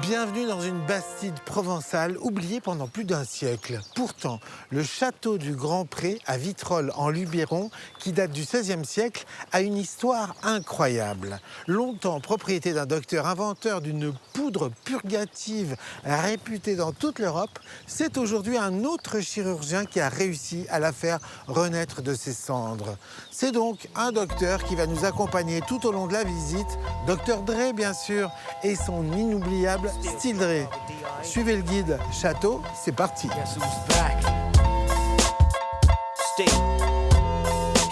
Bienvenue dans une Bastide provençale oubliée pendant plus d'un siècle. Pourtant, le château du Grand Pré à Vitrolles en Luberon, qui date du XVIe siècle, a une histoire incroyable. Longtemps propriété d'un docteur inventeur d'une poudre purgative réputée dans toute l'Europe, c'est aujourd'hui un autre chirurgien qui a réussi à la faire renaître de ses cendres. C'est donc un docteur qui va nous accompagner tout au long de la visite, Dr Dre bien sûr, et son inoubliable Style Dre. Suivez le guide château, c'est parti.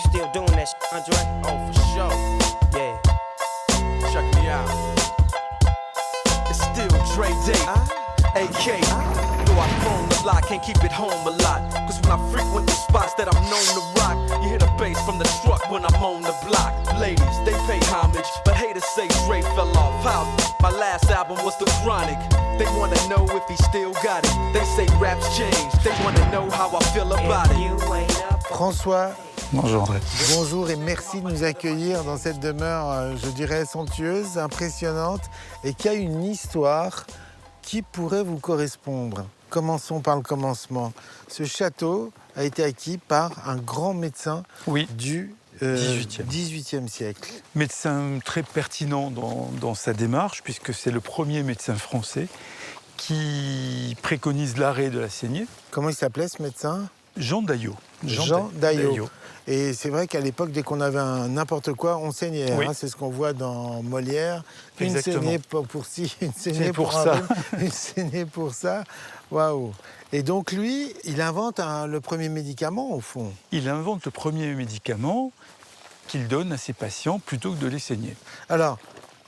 Still doing that shit, Andre? Oh, for sure. Yeah. Check me out. It's still Dre Day. AK. Though I phone the block, can't keep it home a lot. Cause when I frequent the spots that I'm known to rock, you hear the bass from the truck when I'm on the block. Ladies, they pay homage, but haters say Dre fell off. How? My last album was The Chronic. They wanna know if he still got it. They say rap's changed. They wanna know how I feel about it. François. Bonjour André. Bonjour et merci de nous accueillir dans cette demeure, je dirais, somptueuse, impressionnante et qui a une histoire qui pourrait vous correspondre. Commençons par le commencement. Ce château a été acquis par un grand médecin du 18e siècle. Médecin très pertinent dans sa démarche, puisque c'est le premier médecin français qui préconise l'arrêt de la saignée. Comment il s'appelait ce médecin ? Jean Daillot. Jean Daillot. Et c'est vrai qu'à l'époque, dès qu'on avait n'importe quoi, on saignait. Oui. Hein, c'est ce qu'on voit dans Molière. Exactement. Une saignée pour ci, une saignée pour ça. Une saignée pour ça. Waouh. Et donc lui, il invente le premier médicament au fond. Il invente le premier médicament qu'il donne à ses patients plutôt que de les saigner. Alors,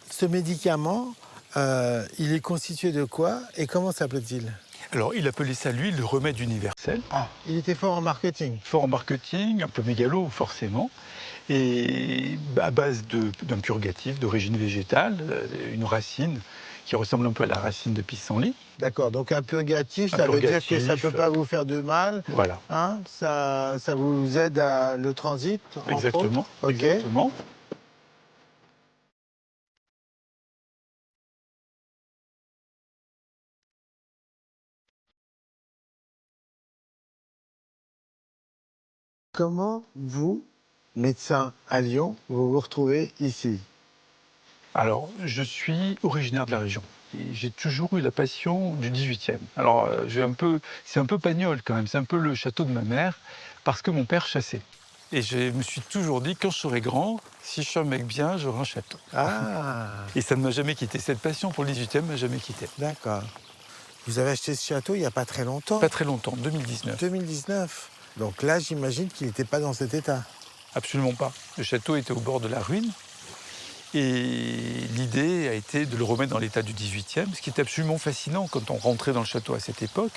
ce médicament, il est constitué de quoi et comment s'appelle-t-il ? Alors, il appelait ça, lui, le remède universel. Il était fort en marketing. Fort en marketing, un peu mégalo, forcément, et à base d'un purgatif d'origine végétale, une racine qui ressemble un peu à la racine de pissenlit. D'accord, donc un purgatif, ça veut dire que ça ne peut pas vous faire de mal. Voilà. Hein, ça vous aide à le transit. Exactement. Ok. Exactement. Comment vous, médecin à Lyon, vous vous retrouvez ici ? Alors, je suis originaire de la région. Et j'ai toujours eu la passion du 18e. Alors, c'est un peu Pagnol quand même, c'est un peu le château de ma mère, parce que mon père chassait. Et je me suis toujours dit, quand je serai grand, si je suis un mec bien, j'aurai un château. Ah, Et ça ne m'a jamais quitté. Cette passion pour le 18e ne m'a jamais quitté. d'accord. Vous avez acheté ce château il n'y a pas très longtemps ? Pas très longtemps, 2019. 2019. Donc là, j'imagine qu'il n'était pas dans cet état. Absolument pas. Le château était au bord de la ruine. Et l'idée a été de le remettre dans l'état du 18e. Ce qui est absolument fascinant quand on rentrait dans le château à cette époque,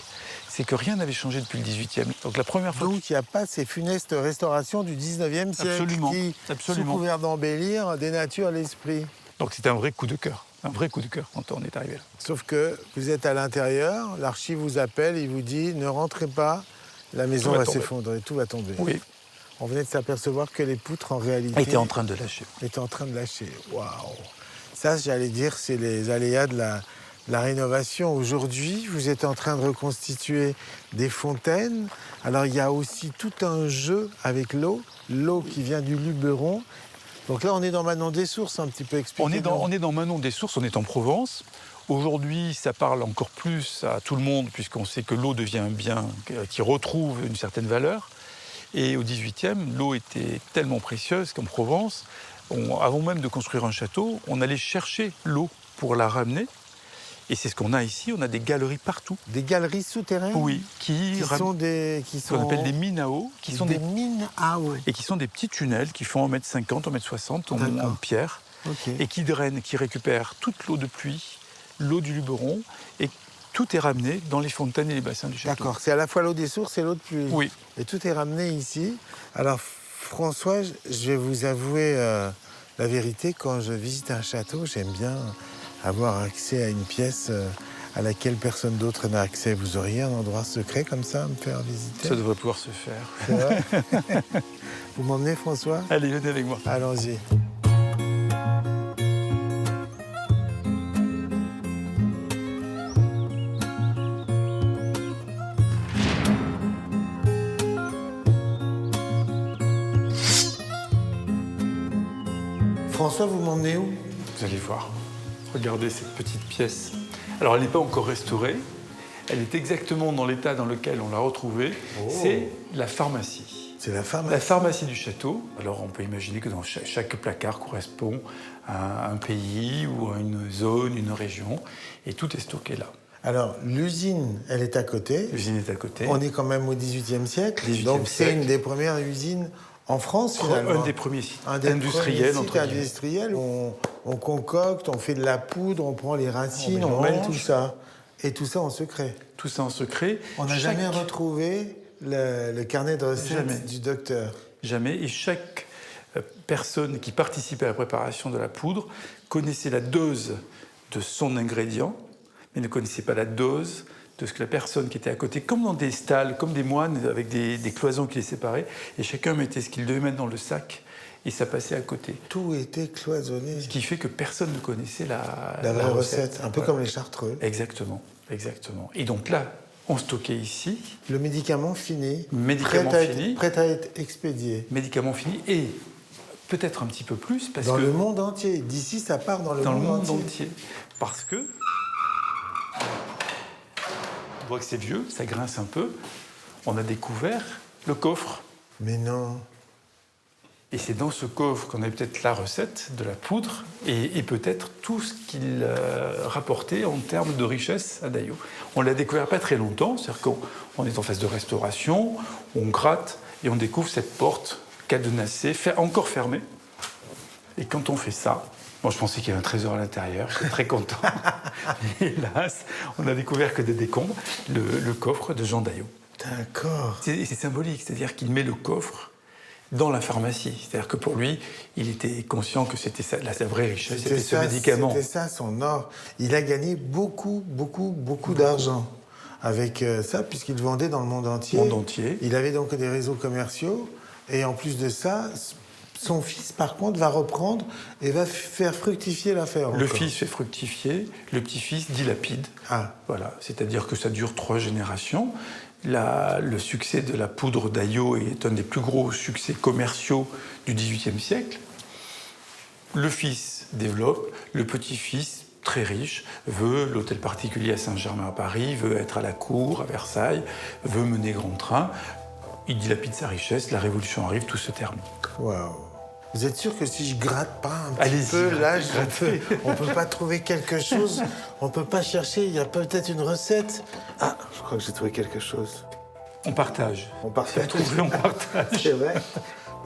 c'est que rien n'avait changé depuis le 18e. Donc la première fois... Donc il n'y a pas ces funestes restaurations du 19e siècle Absolument. qui, Absolument. sous couvert d'embellir, dénaturent l'esprit. Donc c'était un vrai coup de cœur. Un vrai coup de cœur quand on est arrivé là. Sauf que vous êtes à l'intérieur, l'archi vous appelle, il vous dit « Ne rentrez pas, la maison va s'effondrer, tout va tomber ». Oui. On venait de s'apercevoir que les poutres, en réalité... Étaient en train de lâcher. Étaient en train de lâcher. Waouh. Ça, j'allais dire, c'est les aléas de la rénovation. Aujourd'hui, vous êtes en train de reconstituer des fontaines. Alors, il y a aussi tout un jeu avec l'eau qui vient du Luberon. Donc là, on est dans Manon des Sources, un petit peu expliqué. On est dans Manon des Sources, on est en Provence. Aujourd'hui, ça parle encore plus à tout le monde, puisqu'on sait que l'eau devient un bien qui retrouve une certaine valeur. Et au 18e, l'eau était tellement précieuse qu'en Provence, avant même de construire un château, on allait chercher l'eau pour la ramener. Et c'est ce qu'on a ici, on a des galeries partout. Des galeries souterraines ? Oui, qui sont qu'on appelle des mines à eau. Qui sont des mines à eau. Et qui sont des petits tunnels qui font 1,50 m, 1,60 m en pierre. Okay. Et qui drainent, qui récupèrent toute l'eau de pluie, l'eau du Luberon, et tout est ramené dans les fontaines et les bassins du château. D'accord, c'est à la fois l'eau des sources et l'eau de pluie. Oui. Et tout est ramené ici. Alors, François, je vais vous avouer la vérité, quand je visite un château, j'aime bien avoir accès à une pièce à laquelle personne d'autre n'a accès. Vous auriez un endroit secret comme ça à me faire visiter ? Ça devrait pouvoir se faire. C'est vrai ? Vous m'emmenez, François ? Allez, venez avec moi. François, vous m'emmenez où? Vous allez voir. Regardez cette petite pièce. Alors, elle n'est pas encore restaurée. Elle est exactement dans l'état dans lequel on l'a retrouvée. Oh. C'est la pharmacie. C'est la pharmacie. La pharmacie du château. Alors, on peut imaginer que dans chaque placard correspond à un pays ou à une zone, une région. Et tout est stocké là. Alors, l'usine, elle est à côté. L'usine est à côté. On est quand même au XVIIIe siècle. 18e donc, c'est siècle. une des premières usines en France, finalement. Un des premiers sites Un des industriels, premiers entre sites guillemets. industriels. On concocte, on fait de la poudre, on prend les racines, on mélange. mêle tout ça. Et tout ça en secret. Tout ça en secret. On n'a jamais retrouvé le carnet de recettes Jamais. du docteur. Jamais. Et chaque personne qui participait à la préparation de la poudre connaissait la dose de son ingrédient, mais ne connaissait pas la dose de ce que la personne qui était à côté, comme dans des stalles, comme des moines, avec des cloisons qui les séparaient, et chacun mettait ce qu'il devait mettre dans le sac, et ça passait à côté. Tout était cloisonné. Ce qui fait que personne ne connaissait la vraie recette. Un peu Voilà. comme les chartreux. Exactement, exactement. Et donc là, on stockait ici, Le médicament fini. Médicament fini. Prêt à être expédié. médicament fini, et peut-être un petit peu plus, parce Dans que le monde entier. D'ici, ça part dans le monde entier. entier. Parce que, on voit que c'est vieux, ça grince un peu, on a découvert le coffre. Mais non. Et c'est dans ce coffre qu'on a peut-être la recette de la poudre et peut-être tout ce qu'il rapportait en termes de richesse à Daillot. On l'a découvert pas très longtemps, c'est-à-dire qu'on est en phase de restauration, on gratte et on découvre cette porte cadenassée, encore fermée. Et quand on fait ça, moi je pensais qu'il y avait un trésor à l'intérieur, j'étais très content. Hélas, on a découvert que des décombres, le coffre de Jean Daillot. D'accord. C'est symbolique, c'est-à-dire qu'il met le coffre dans la pharmacie. C'est-à-dire que pour lui, il était conscient que c'était ça, la vraie richesse, c'était ce médicament. C'était ça, son or. Il a gagné beaucoup d'argent avec ça, puisqu'il vendait dans le monde entier. Monde entier. Il avait donc des réseaux commerciaux. Et en plus de ça, son fils, par contre, va reprendre et va faire fructifier l'affaire. Le encore. fils fait fructifier, le petit-fils dilapide. Ah. Voilà, c'est-à-dire que ça dure 3 générations. Le succès de la poudre Daillot est un des plus gros succès commerciaux du XVIIIe siècle. Le fils développe, le petit-fils, très riche, veut l'hôtel particulier à Saint-Germain à Paris, veut être à la cour, à Versailles, veut mener grand train. Il dilapide sa richesse, la Révolution arrive, tout se termine. Waouh. Vous êtes sûr que si je gratte pas un petit Allez-y, peu, là, grattez. on peut pas trouver quelque chose. On peut pas chercher. Il y a peut-être une recette. Ah, je crois que j'ai trouvé quelque chose. On partage. On partage. Trouvé, on partage. C'est vrai.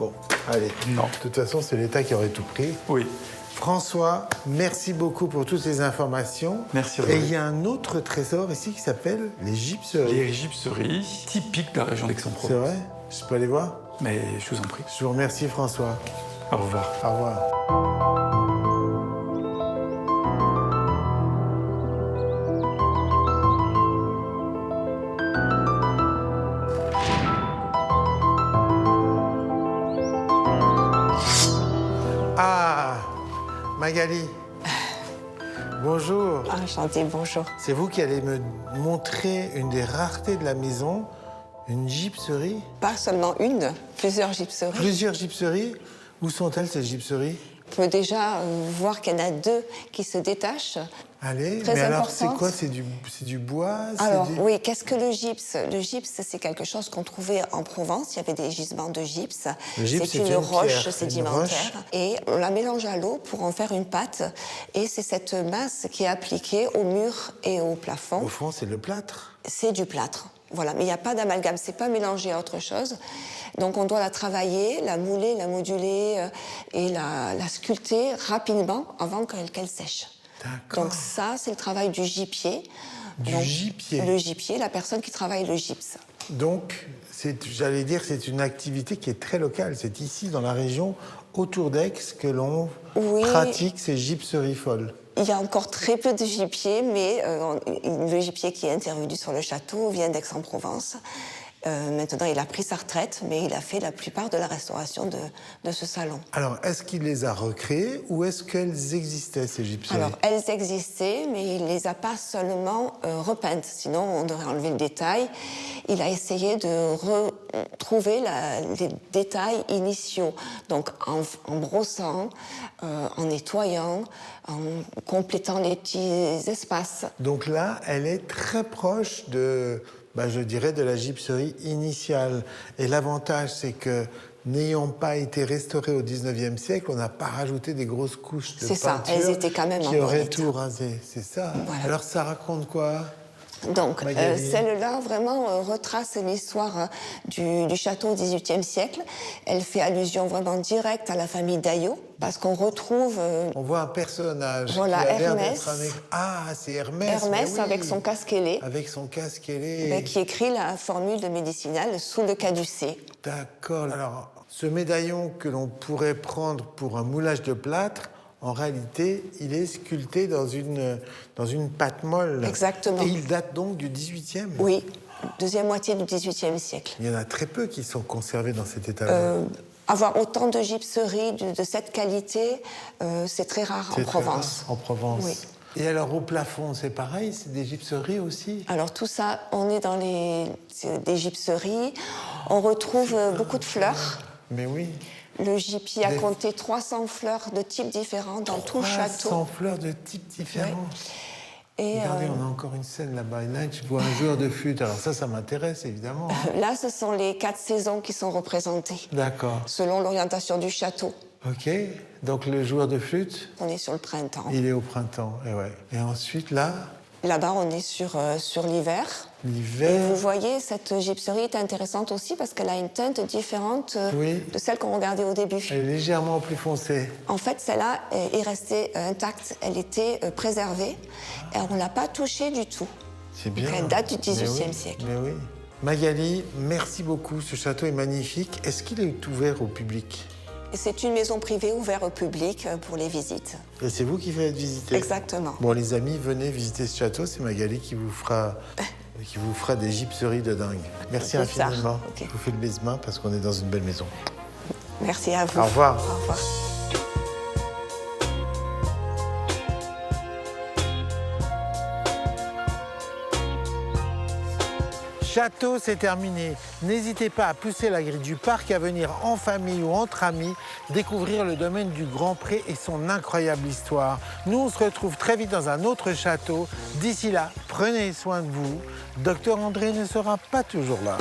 Bon, allez. Non. De toute façon, c'est l'État qui aurait tout pris. Oui. François, merci beaucoup pour toutes ces informations. Merci, Et Roger. il y a un autre trésor ici qui s'appelle les gypseries. Les gypseries, typiques de la région C'est d'Aix-en-Provence. vrai? Je peux aller voir? Mais je vous en prie. Je vous remercie, François. Au revoir. Au revoir. Ah, Magali. Bonjour. Enchantée, bonjour. C'est vous qui allez me montrer une des raretés de la maison, une gypserie. Pas seulement une, plusieurs gypseries. Plusieurs gypseries. Où sont-elles, ces gypseries? On peut déjà voir qu'il y en a 2 qui se détachent. Allez, Très mais alors c'est importante. quoi? C'est du bois? c'est Alors du- oui, qu'est-ce que le gypse? Le gypse, c'est quelque chose qu'on trouvait en Provence. Il y avait des gisements de gypse. Le gypse, c'est c'est une une roche pierre, une sédimentaire. roche. Et on la mélange à l'eau pour en faire une pâte. Et c'est cette masse qui est appliquée au mur et au plafond. Au fond, c'est le plâtre. C'est du plâtre. Voilà, mais il n'y a pas d'amalgame, c'est pas mélangé à autre chose. Donc on doit la travailler, la mouler, la moduler et la sculpter rapidement avant qu'elle sèche. D'accord. Donc ça, c'est le travail du gypier. Du Donc, gypier. Le gypier, la personne qui travaille le gypse. Donc, j'allais dire, c'est une activité qui est très locale. C'est ici, dans la région, autour d'Aix, que l'on Oui. pratique ces gypseries folles. Il y a encore très peu de gypiers, mais le gypier qui est intervenu sur le château vient d'Aix-en-Provence. Maintenant, il a pris sa retraite, mais il a fait la plupart de la restauration de ce salon. Alors, est-ce qu'il les a recréées ou est-ce qu'elles existaient, ces gypseries? Alors, elles existaient, mais il ne les a pas seulement repeintes, sinon on devrait enlever le détail. il a essayé de retrouver les détails initiaux, donc en brossant, en nettoyant, en complétant les petits espaces. Donc là, elle est très proche de, je dirais, de la gypserie initiale. Et l'avantage, c'est que n'ayant pas été restaurées au 19e siècle, on n'a pas rajouté des grosses couches de peinture. C'est ça, elles étaient quand même en qui auraient bonne tout rasé, c'est ça. Voilà. Alors ça raconte quoi? Donc, celle-là, vraiment, retrace l'histoire du château au XVIIIe siècle. Elle fait allusion vraiment directe à la famille d'Aillot, parce qu'on retrouve... on voit un personnage voilà, qui a l'air Hermès. d'être Ah, c'est Hermès. Hermès, oui. avec son casque ailé. Avec son casque ailé. Qui écrit la formule de médicinale sous le caducée. D'accord. Alors, ce médaillon que l'on pourrait prendre pour un moulage de plâtre, en réalité, il est sculpté dans une pâte molle. Exactement. Et il date donc du 18e. Oui, deuxième moitié du XVIIIe siècle. Il y en a très peu qui sont conservés dans cet état-là. Avoir autant de gypseries de cette qualité, c'est très rare en Provence. En Provence. Oui. Et alors au plafond, c'est pareil, c'est des gypseries aussi? Alors tout ça, on est dans des gypseries. On retrouve beaucoup de fleurs. Mais oui. Le gypie a compté 300 fleurs de types différents dans tout le château. 300 fleurs de types différents. Oui. Et regardez, on a encore une scène là-bas. Et là, je vois un joueur de flûte. Alors ça m'intéresse évidemment. Là, ce sont les 4 saisons qui sont représentées. D'accord. Selon l'orientation du château. Ok. Donc le joueur de flûte. On est sur le printemps. Il est au printemps. Et ouais. Et ensuite là. Là-bas, on est sur l'hiver. L'hiver. Et vous voyez, cette gypserie est intéressante aussi parce qu'elle a une teinte différente de celle qu'on regardait au début. Elle est légèrement plus foncée. En fait, celle-là est restée intacte. Elle était préservée et on ne l'a pas touchée du tout. C'est bien. Donc, elle date du XVIIIe siècle. Mais oui. Magali, merci beaucoup. Ce château est magnifique. Est-ce qu'il est ouvert au public? C'est une maison privée ouverte au public pour les visites. Et c'est vous qui faites visiter? Exactement. Bon, les amis, venez visiter ce château. C'est Magali qui vous fera des gypseries de dingue. Merci infiniment. Okay. Je vous fais le baisement parce qu'on est dans une belle maison. Merci à vous. Au revoir. Au revoir. Château, c'est terminé. N'hésitez pas à pousser la grille du parc, à venir en famille ou entre amis, découvrir le domaine du Grand Pré et son incroyable histoire. Nous, on se retrouve très vite dans un autre château. D'ici là, prenez soin de vous. Docteur André ne sera pas toujours là.